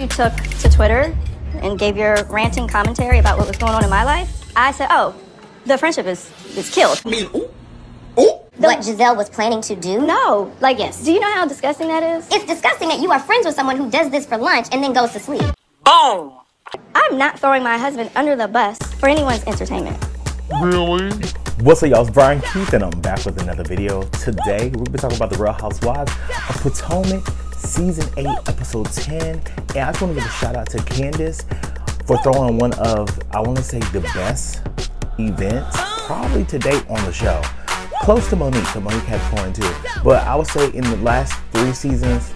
you took to Twitter and gave your ranting commentary about what was going on in my life, I said, oh, the friendship is killed. I mean, ooh. What Giselle was planning to do? No, like, yes. Do you know how disgusting that is? It's disgusting that you are friends with someone who does this for lunch and then goes to sleep. Boom. I'm not throwing my husband under the bus for anyone's entertainment. Really? What's up, y'all? It's Brian Keith, and I'm back with another video. Today, we're gonna be talking about the Real Housewives of Potomac, Season 8, Episode 10. And I just want to give a shout out to Candace for throwing one of, I want to say, the best events probably to date on the show. Close to Monique, because Monique had fun too. But I would say in the last 3 seasons,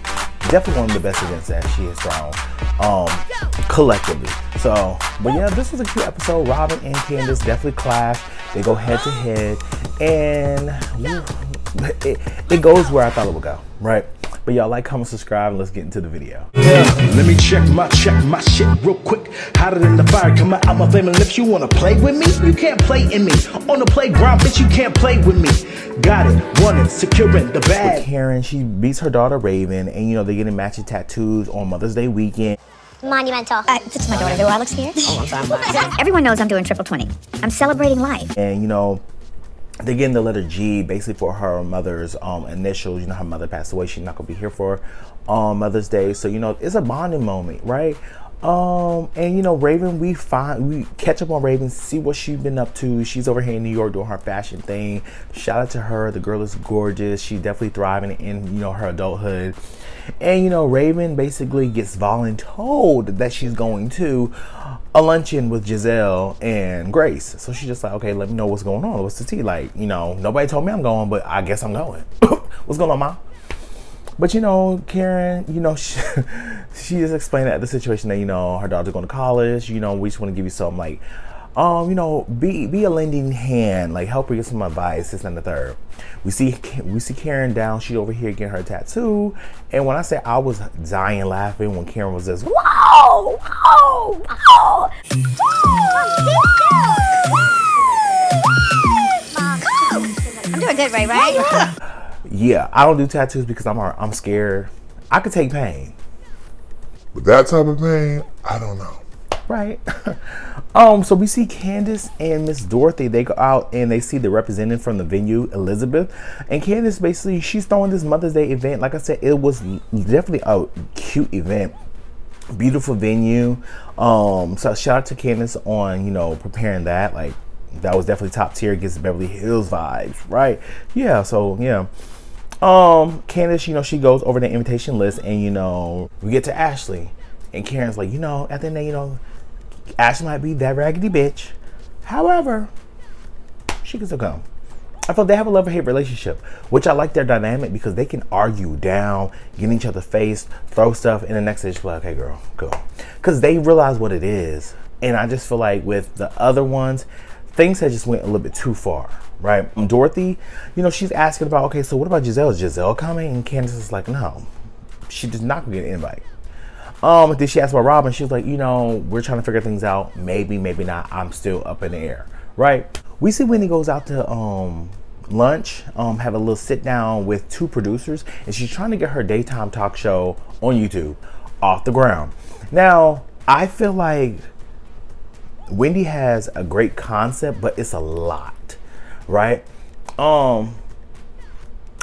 definitely one of the best events that she has thrown collectively. So, but yeah, this was a cute episode. Robin and Candace definitely clash. They go head to head, and it goes where I thought it would go, right? But y'all like, comment, subscribe, and let's get into the video. Yeah, let me check my shit real quick. Hotter than the fire coming out my flaming lips. You wanna play with me? You can't play in me. On the playground, bitch, you can't play with me. Got it, want it, securing the bag. Karen, she beats her daughter Raven, and you know they're getting matching tattoos on Mother's Day weekend. Monumental. This is my daughter. Do I look scared? Everyone knows I'm doing triple 20. I'm celebrating life. And you know, they're getting the letter G basically for her mother's initials. You know, her mother passed away. She's not gonna be here for Mother's Day. So you know, it's a bonding moment, right? And you know, Raven, we catch up on Raven, see what she's been up to. She's over here in New York doing her fashion thing. Shout out to her. The girl is gorgeous. She's definitely thriving in, you know, her adulthood. And you know, Raven basically gets voluntold that she's going to a luncheon with Giselle and Grace. So she's just like, okay, let me know what's going on. What's the tea? Like, you know, nobody told me I'm going, but I guess I'm going. What's going on, Mom? But you know, Karen, you know, she just explained that the situation that, you know, her daughter's going to college. You know, we just want to give you some, like, you know, be a lending hand, like help her get some advice, this and the third. We see Karen down, she over here getting her tattoo. And when I say I was dying laughing when Karen was just, whoa, whoa, whoa. I'm doing good, right? Yeah, I don't do tattoos because I'm scared. I could take pain. But that type of pain, I don't know. Right. So we see Candace and Miss Dorothy. They go out and they see the representative from the venue, Elizabeth. And Candace basically, she's throwing this Mother's Day event. Like I said, it was definitely a cute event. Beautiful venue. So shout out to Candace on, you know, preparing that. Like, that was definitely top tier, gets Beverly Hills vibes, right? Yeah, so yeah. Candace, you know, she goes over the invitation list, and you know, we get to Ashley. And Karen's like, you know, at the end of the day, you know, Ashley might be that raggedy bitch. However, she can still come. I feel they have a love-hate relationship, which I like their dynamic because they can argue down, get in each other's face, throw stuff, and the next day she's like, okay, girl, go. Because they realize what it is. And I just feel like with the other ones, things have just went a little bit too far, right? Dorothy, you know, she's asking about, okay, so what about Giselle? Is Giselle coming? And Candace is like, no, she does not get an invite. Then she asked about Robin. She was like, you know, we're trying to figure things out. Maybe, maybe not. I'm still up in the air, right? We see Wendy goes out to lunch, have a little sit down with 2 producers, and she's trying to get her daytime talk show on YouTube off the ground. Now, I feel like Wendy has a great concept, but it's a lot, right? I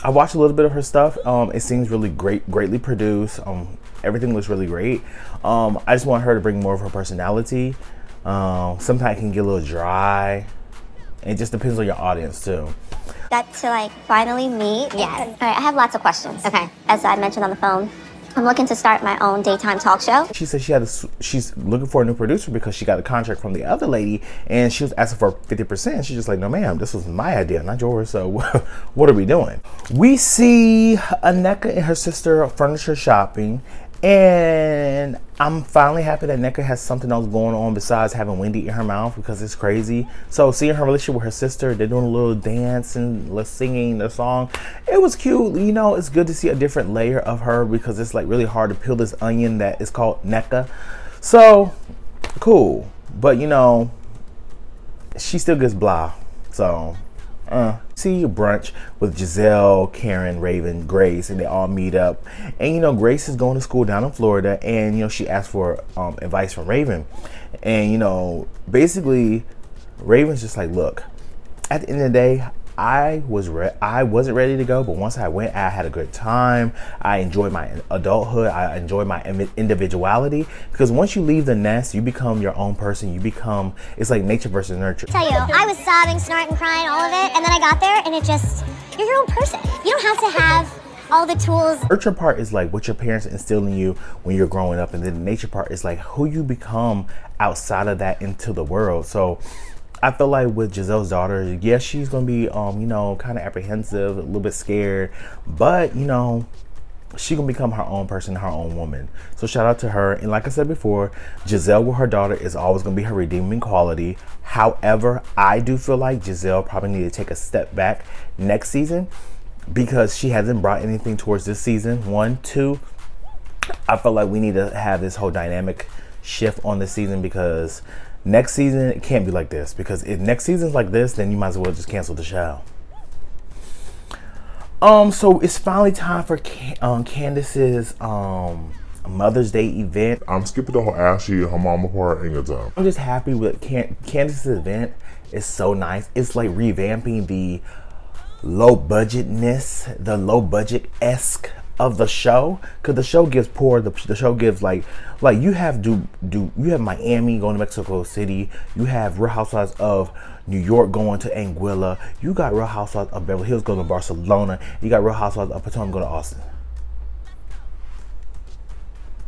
watched a little bit of her stuff. It seems really greatly produced. Everything looks really great. I just want her to bring more of her personality. Sometimes it can get a little dry. It just depends on your audience too. That to like finally meet. Yeah. All right, I have lots of questions. Okay. As I mentioned on the phone, I'm looking to start my own daytime talk show. She said she's looking for a new producer because she got a contract from the other lady and she was asking for 50%. She's just like, no ma'am, this was my idea, not yours. So what are we doing? We see Aneka and her sister furniture shopping. And I'm finally happy that Nneka has something else going on besides having Wendy in her mouth, because it's crazy. So seeing her relationship with her sister, they're doing a little dance and singing their song. It was cute. You know, it's good to see a different layer of her because it's like really hard to peel this onion that is called Nneka. So cool. But you know, she still gets blah. So See a brunch with Giselle, Karen, Raven, Grace, and they all meet up. And you know, Grace is going to school down in Florida, and you know, she asked for advice from Raven. And you know, basically, Raven's just like, look, at the end of the day, I wasn't ready to go, but once I went, I had a good time. I enjoyed my adulthood. I enjoyed my individuality, because once you leave the nest, you become your own person. You become, it's like nature versus nurture. Tell you, I was sobbing, snorting, crying, all of it, and then I got there, and it just, you're your own person. You don't have to have all the tools. The nurture part is like what your parents instill in you when you're growing up, and then the nature part is like who you become outside of that into the world. So I feel like with Giselle's daughter, yes, she's gonna be, you know, kind of apprehensive, a little bit scared, but you know, she gonna become her own person, her own woman. So shout out to her. And like I said before, Giselle with her daughter is always gonna be her redeeming quality. However, I do feel like Giselle probably need to take a step back next season, because she hasn't brought anything towards this season. 1, 2, I feel like we need to have this whole dynamic shift on this season, because next season it can't be like this. Because if next season's like this, then you might as well just cancel the show. So it's finally time for Candace's Mother's Day event. I'm skipping the whole Ashley and her mama part and good time. I'm just happy with Candace's event. It's so nice. It's like revamping the low budgetness, the low budget-esque of the show, because the show gives poor. The show gives like you have you have Miami going to Mexico City, you have Real Housewives of New York going to Anguilla, you got Real Housewives of Beverly Hills going to Barcelona, you got Real Housewives of Potomac going to Austin.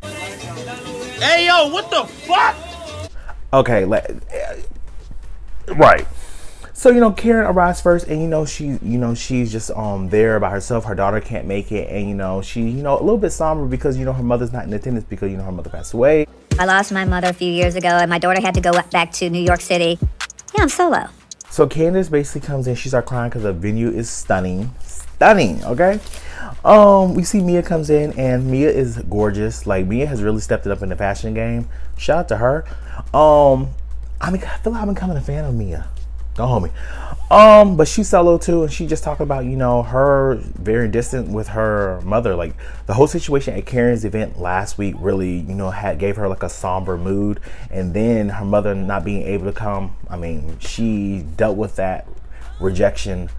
Hey yo, what the fuck? Okay, right. So, you know, Karen arrives first, and, she's just there by herself. Her daughter can't make it, and, she, a little bit somber because, her mother's not in attendance because, her mother passed away. I lost my mother a few years ago, and my daughter had to go back to New York City. Yeah, I'm solo. So Candace basically comes in, she starts crying because the venue is stunning. Stunning, okay? We see Mia comes in, and Mia is gorgeous. Like, Mia has really stepped it up in the fashion game. Shout out to her. I feel like I'm becoming a fan of Mia. Don't hold me. But she's solo too, and she just talking about, her very distant with her mother. Like, the whole situation at Karen's event last week really, gave her like a somber mood. And then her mother not being able to come, I mean, she dealt with that rejection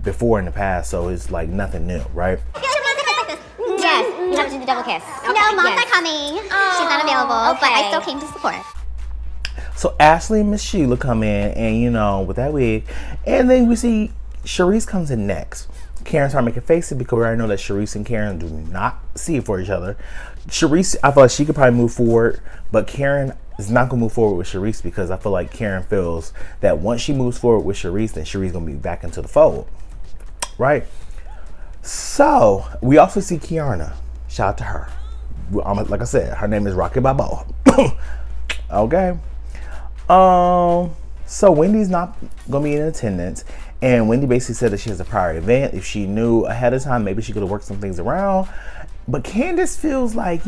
before in the past, so it's like nothing new, right? Yes, you have to do the double kiss. Okay. No, Mom's not coming. She's not available, but I still came to support. So Ashley and Miss Sheila come in, and with that wig, and then we see Charisse comes in next. Karen started making faces because we already know that Charisse and Karen do not see it for each other. Charisse, I feel like she could probably move forward, but Karen is not gonna move forward with Charisse because I feel like Karen feels that once she moves forward with Charisse, then Charisse gonna be back into the fold, right? So we also see Kiana. Shout out to her. Like I said, her name is Rocky Balboa. Okay. So Wendy's not gonna be in attendance, and Wendy basically said that she has a prior event. If she knew ahead of time, maybe she could have worked some things around. But Candace feels like,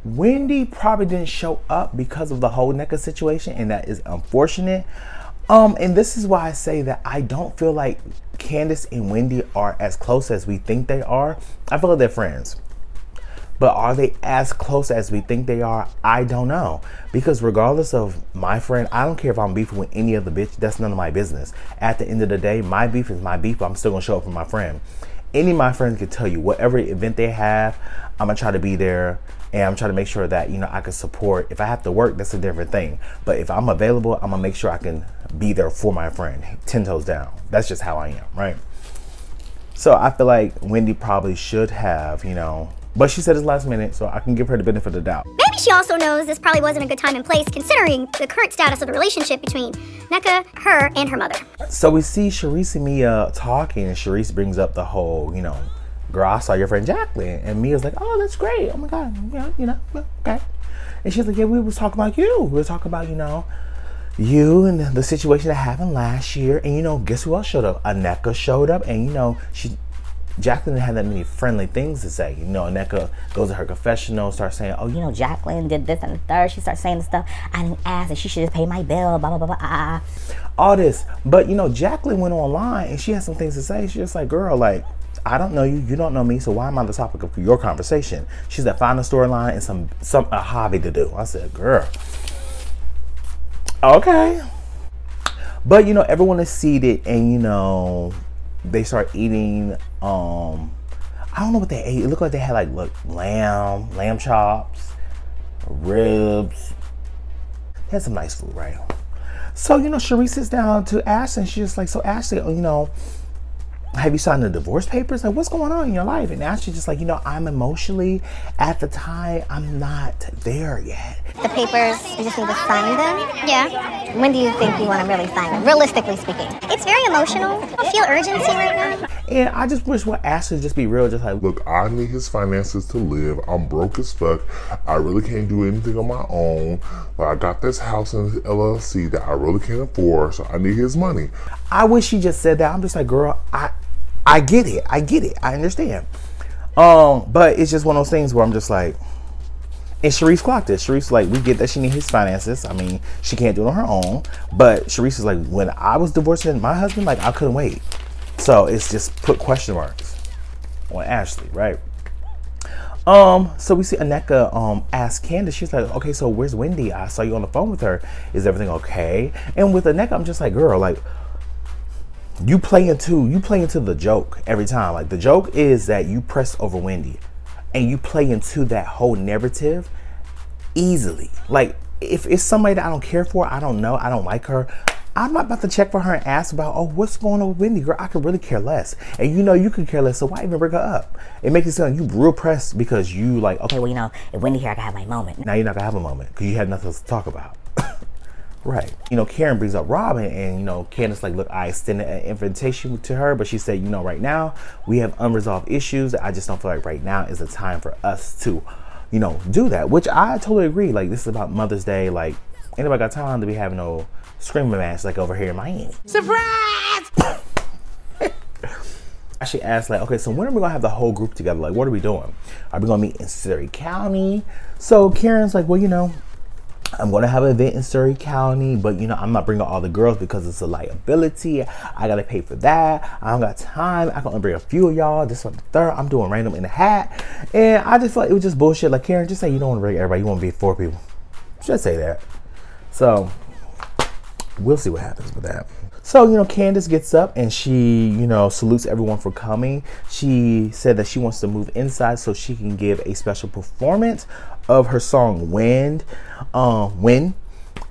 Wendy probably didn't show up because of the whole NECA situation, and that is unfortunate. And this is why I say that I don't feel like Candace and Wendy are as close as we think they are. I feel like they're friends. But are they as close as we think they are? I don't know. Because regardless of my friend, I don't care if I'm beefing with any other bitch. That's none of my business. At the end of the day, my beef is my beef, but I'm still going to show up for my friend. Any of my friends can tell you, whatever event they have, I'm going to try to be there. And I'm trying to make sure that, I can support. If I have to work, that's a different thing. But if I'm available, I'm going to make sure I can be there for my friend. 10 toes down. That's just how I am, right? So I feel like Wendy probably should have, but she said it's last minute, so I can give her the benefit of the doubt. Maybe she also knows this probably wasn't a good time and place considering the current status of the relationship between NECA, her, and her mother. So we see Charisse and Mia talking, and Charisse brings up the whole, girl, I saw your friend Jacqueline. And Mia's like, oh, that's great. Oh my God, okay. And she's like, yeah, we was talking about you. We were talking about, you and the situation that happened last year. And guess who else showed up? Aneka showed up, and Jacqueline didn't have that many friendly things to say. You know, Aneka goes to her confessional, starts saying, oh, you know, Jacqueline did this and the third. She starts saying the stuff, I didn't ask, and she should just pay my bill, blah, blah, blah, blah, all this. But, you know, Jacqueline went online and she had some things to say. She's just like, girl, like, I don't know you, you don't know me, so why am I the topic of your conversation? She said, find a storyline and a hobby to do. I said, girl, okay. But, you know, everyone is seated and, you know, they start eating, I don't know what they ate. It looked like they had like, look, lamb chops, ribs. They had some nice food, right? So, you know, Cherie sits down to Ashley and she's just like, so Ashley, you know, have you signed the divorce papers? Like, what's going on in your life? And Ashley's just like, you know, I'm emotionally, at the time, I'm not there yet. The papers, you just need to sign them? Yeah. When do you think you want to really sign them, realistically speaking? It's very emotional. I feel urgency right now. And I just wish Ashley just be real, just like, Look, I need his finances to live. I'm broke as fuck. I really can't do anything on my own. But I got this house in the LLC that I really can't afford, so I need his money. I wish she just said that. I'm just like, girl, I get it. I get it. I understand. But it's just one of those things where I'm just like, and Sharice clocked it. Sharice like, we get that she needs his finances. I mean, she can't do it on her own. But Sharice is like, when I was divorcing my husband, like, I couldn't wait. So it's just put question marks on Ashley, right? So we see Aneka ask Candace, she's like, okay, so where's Wendy? I saw you on the phone with her. Is everything okay? And with Aneka, I'm just like, girl, like, you play into the joke every time. Like, the joke is that you press over Wendy and you play into that whole narrative easily. Like, if it's somebody that I don't care for, I don't know, I don't like her, I'm not about to check for her and ask about, oh, what's going on with Wendy? Girl, I could really care less. And you know you could care less, so why even bring her up? It makes it sound you real pressed because you like, okay, well, you know, if Wendy here, I can have my moment. Now you're not gonna have a moment because you had nothing else to talk about. Right. You know, Karen brings up Robin and, you know, Candace like, look, I extended an invitation to her, but she said, you know, right now we have unresolved issues. I just don't feel like right now is the time for us to, you know, do that, which I totally agree. Like, this is about Mother's Day. Like, anybody got time to be having no screaming match like over here in Miami? Surprise! I should ask, like, okay, so when are we gonna have the whole group together? Like, what are we doing? Are we gonna meet in Surrey County? So Karen's like, well, you know, I'm going to have an event in Surrey County, but, you know, I'm not bringing all the girls because it's a liability. I got to pay for that. I don't got time. I can only bring a few of y'all. This one, the third. I'm doing random in the hat. And I just felt like it was just bullshit. Like, Karen, just say you don't want to bring everybody. You want to be 4 people. Just say that. So, we'll see what happens with that. So, you know, Candace gets up and she, you know, salutes everyone for coming. She said that she wants to move inside so she can give a special performance of her song Wind. And,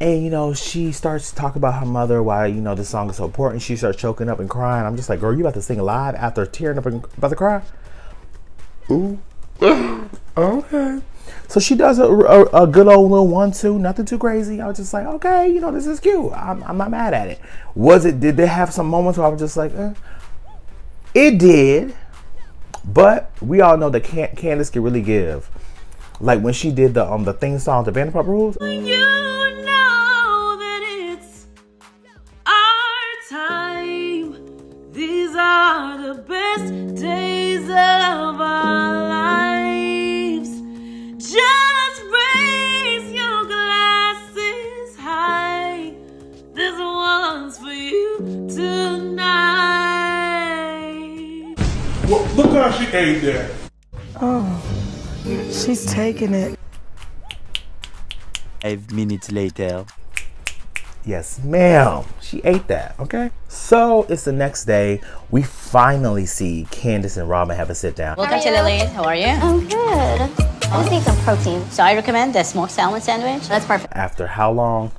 you know, she starts to talk about her mother, why, you know, this song is so important. She starts choking up and crying. I'm just like, girl, you about to sing live after tearing up and about to cry? Ooh. Okay. So she does a good old little 1-2, nothing too crazy. I was just like, okay, you know, this is cute. I'm not mad at it. Did they have some moments where I was just like, It did. But we all know that Candace can really give. Like when she did the theme song to Vanderpump Rules. You know that it's our time. These are the best days of our lives. Just raise your glasses high. This one's for you tonight. Well, look how she ate that. Oh, she's taking it. 5 minutes later. Yes, ma'am. She ate that, okay? So it's the next day. We finally see Candace and Robin have a sit down. Welcome to Lily. How are you? I'm good. I just need some protein. So I recommend the smoked salmon sandwich. That's perfect. After how long?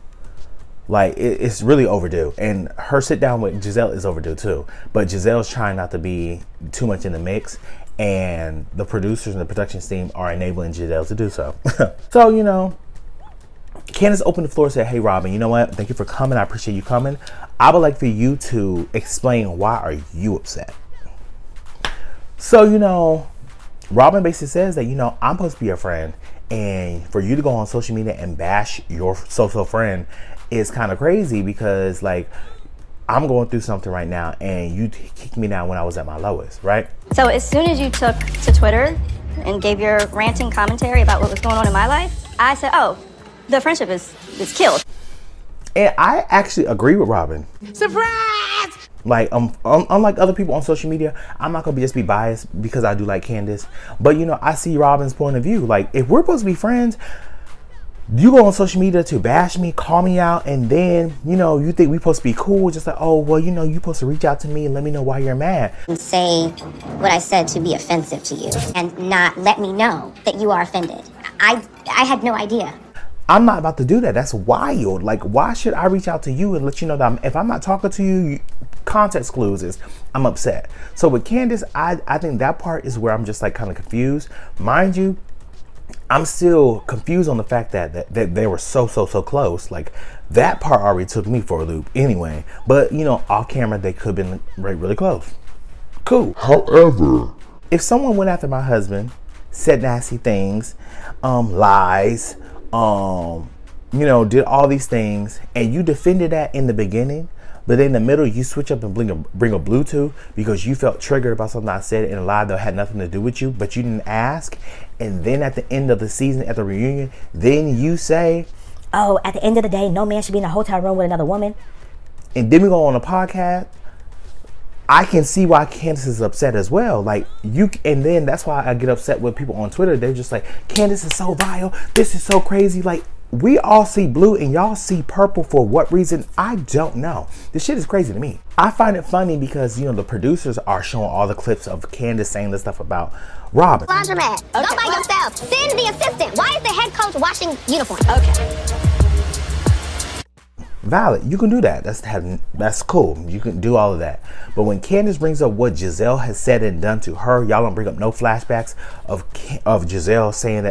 Like, it's really overdue. And her sit down with Giselle is overdue too. But Giselle's trying not to be too much in the mix. And the producers and the production team are enabling Giselle to do so. So, you know, Candace opened the floor and said, hey, Robin, you know what? Thank you for coming. I appreciate you coming. I would like for you to explain why are you upset? So, you know, Robin basically says that, you know, I'm supposed to be your friend. And for you to go on social media and bash your social friend is kind of crazy because, like, I'm going through something right now and you kicked me down when I was at my lowest, right? So as soon as you took to Twitter and gave your ranting commentary about what was going on in my life, I said, oh, the friendship is killed. And I actually agree with Robin. Surprise! Like, unlike other people on social media, I'm not gonna just be biased because I do like Candace. But you know, I see Robin's point of view. Like, if we're supposed to be friends, you go on social media to bash me, call me out, and then, you know, you think we're supposed to be cool. Just like, oh, well, you know, you're supposed to reach out to me and let me know why you're mad. And say what I said to be offensive to you and not let me know that you are offended. I had no idea. I'm not about to do that. That's wild. Like, why should I reach out to you and let you know that if I'm not talking to you, context clues is I'm upset. So with Candace, I think that part is where I'm just like kind of confused. Mind you, I'm still confused on the fact that they were so close. Like, that part already took me for a loop anyway. But, you know, off camera, they could have been really close. Cool. However, if someone went after my husband, said nasty things, lies, you know, did all these things, and you defended that in the beginning, but in the middle you switch up and bring a Bluetooth because you felt triggered about something I said in a lie that had nothing to do with you, but you didn't ask, and then at the end of the season, at the reunion, then you say, oh, at the end of the day, no man should be in a hotel room with another woman. And then we go on a podcast. I can see why Candace is upset as well. Like, and then that's why I get upset with people on Twitter. They're just like, Candace is so vile. This is so crazy. Like, we all see blue and y'all see purple for what reason? I don't know. This shit is crazy to me. I find it funny because, you know, the producers are showing all the clips of Candace saying this stuff about Robin. Laundromat. Okay. Go by yourself. Send the assistant. Why is the head coach washing uniforms? Okay. Valid. You can do that. That's cool. You can do all of that. But when Candace brings up what Giselle has said and done to her, y'all don't bring up no flashbacks of Giselle saying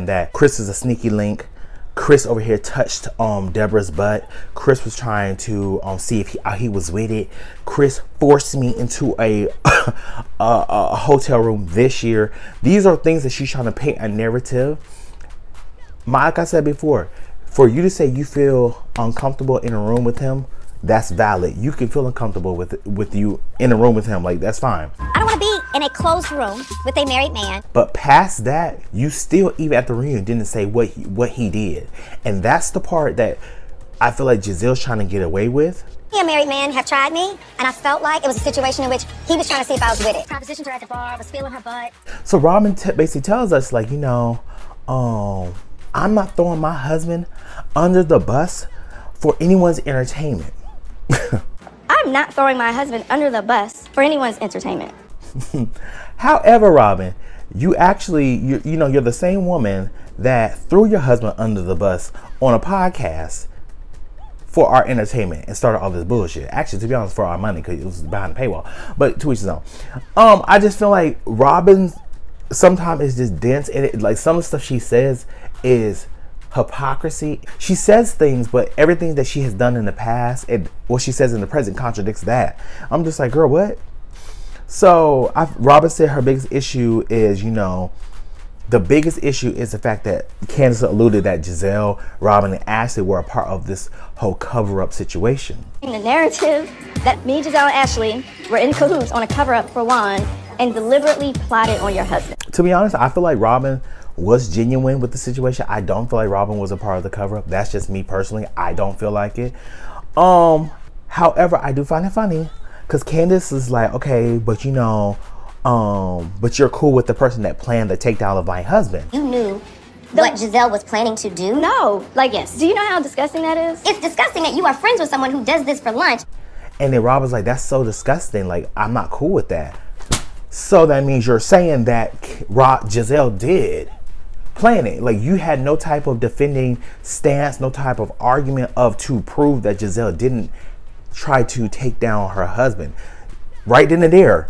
that Chris is a sneaky link. Chris over here touched Deborah's butt. Chris was trying to see if he was with it. Chris forced me into a hotel room this year. These are things that she's trying to paint a narrative. Like I said before, for you to say you feel uncomfortable in a room with him, that's valid. You can feel uncomfortable with you in a room with him. Like, that's fine. I don't want to be in a closed room with a married man. But past that, you still, even at the reunion, didn't say what he did. And that's the part that I feel like Giselle's trying to get away with. A married man have tried me, and I felt like it was a situation in which he was trying to see if I was with it. Propositioned her at the bar, was feeling her butt. So Robin basically tells us, like, you know, I'm not throwing my husband under the bus for anyone's entertainment. I'm not throwing my husband under the bus for anyone's entertainment. However, Robin, you're the same woman that threw your husband under the bus on a podcast for our entertainment and started all this bullshit. Actually, to be honest, for our money, because it was behind the paywall. But to each his own. I just feel like Robin sometimes is just dense, and like some of the stuff she says is hypocrisy. She says things, but everything that she has done in the past and what she says in the present contradicts that. I'm just like, girl, what? So Robin said her biggest issue is, you know, the biggest issue is the fact that Candace alluded that Giselle, Robin, and Ashley were a part of this whole cover-up situation. The narrative that me, Giselle, and Ashley were in cahoots on a cover-up for Juan and deliberately plotted on your husband. To be honest, I feel like Robin was genuine with the situation. I don't feel like Robin was a part of the cover-up. That's just me personally. I don't feel like it. However, I do find it funny because Candace is like, okay, but you know, but you're cool with the person that planned the takedown of my husband. You knew what Giselle was planning to do? No. Like, yes. Do you know how disgusting that is? It's disgusting that you are friends with someone who does this for lunch. And then Robin's like, that's so disgusting. Like, I'm not cool with that. So that means you're saying that Giselle did plan it. Like, you had no type of defending stance, no type of argument to prove that Giselle didn't try to take down her husband. Right then and there.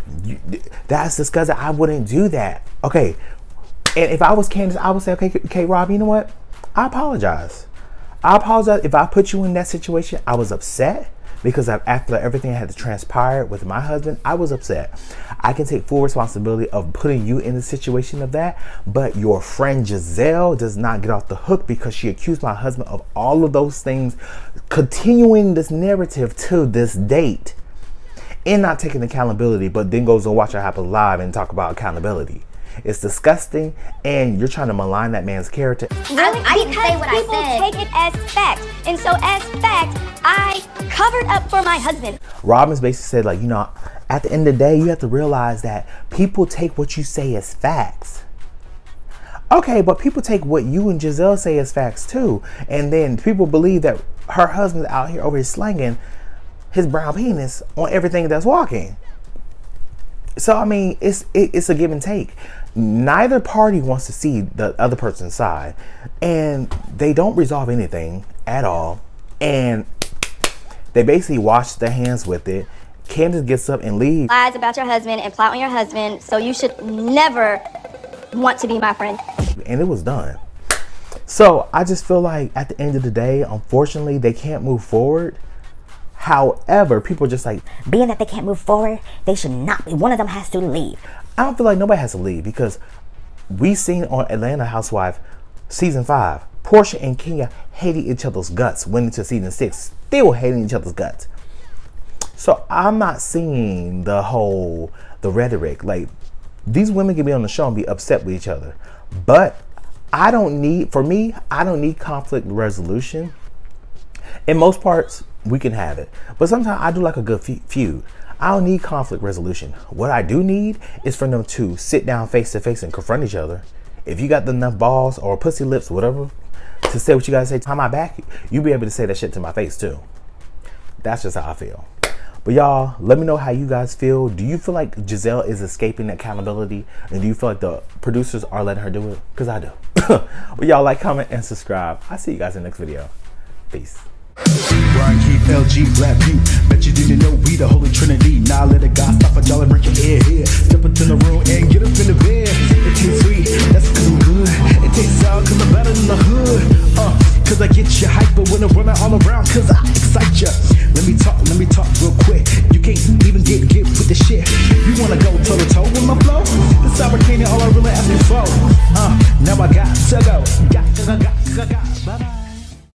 That's disgusting. I wouldn't do that. Okay. And if I was Candace, I would say, okay, Rob, you know what? I apologize. I apologize if I put you in that situation. I was upset. because after everything had to transpire with my husband, I was upset. I can take full responsibility of putting you in the situation of that, but your friend Giselle does not get off the hook because she accused my husband of all of those things, continuing this narrative to this date and not taking accountability, but then goes and watch it happen live and talk about accountability. It's disgusting, and you're trying to malign that man's character. Really? I didn't say what I People said. take it as fact. And so as fact, I covered up for my husband. Robin's basically said, like, you know, at the end of the day, you have to realize that people take what you say as facts. Okay, but people take what you and Giselle say as facts too. And then people believe that her husband's out here over here slanging his brown penis on everything that's walking. So, I mean, it's a give and take. Neither party wants to see the other person's side, and they don't resolve anything at all, and they basically wash their hands with it. Candace gets up and leaves. Lies about your husband and plot on your husband, so you should never want to be my friend. And it was done. So I just feel like at the end of the day, unfortunately, they can't move forward. However, people are just like, being that they can't move forward, they should not. One of them has to leave. I don't feel like nobody has to leave, because we seen on Atlanta Housewives season 5, Portia and Kenya hating each other's guts, went into season 6, still hating each other's guts. So I'm not seeing the rhetoric. Like, these women can be on the show and be upset with each other, but I don't need conflict resolution. In most parts, we can have it, but sometimes I do like a good feud. I don't need conflict resolution. What I do need is for them to sit down face to face and confront each other. If you got enough balls or pussy lips, whatever, to say what you gotta say behind my back, you be able to say that shit to my face too. That's just how I feel. But y'all, let me know how you guys feel. Do you feel like Giselle is escaping accountability? And do you feel like the producers are letting her do it? Because I do. But y'all, like, comment, and subscribe. I'll see you guys in the next video. Peace. Brian Keith, LG, Black View. Bet you didn't know we the Holy Trinity. Now let a guy stop a jolly, break your ear here. Step into the room and get up in the bed. It tastes sweet, that's cause I'm good. It tastes sour cause I'm better than the hood. Cause I get you hyper when I'm running all around, cause I excite ya. Let me talk real quick. You can't even get with the shit. You wanna go toe to toe with my flow? This African all I really ask you for. Now I got to go. Got, bye bye.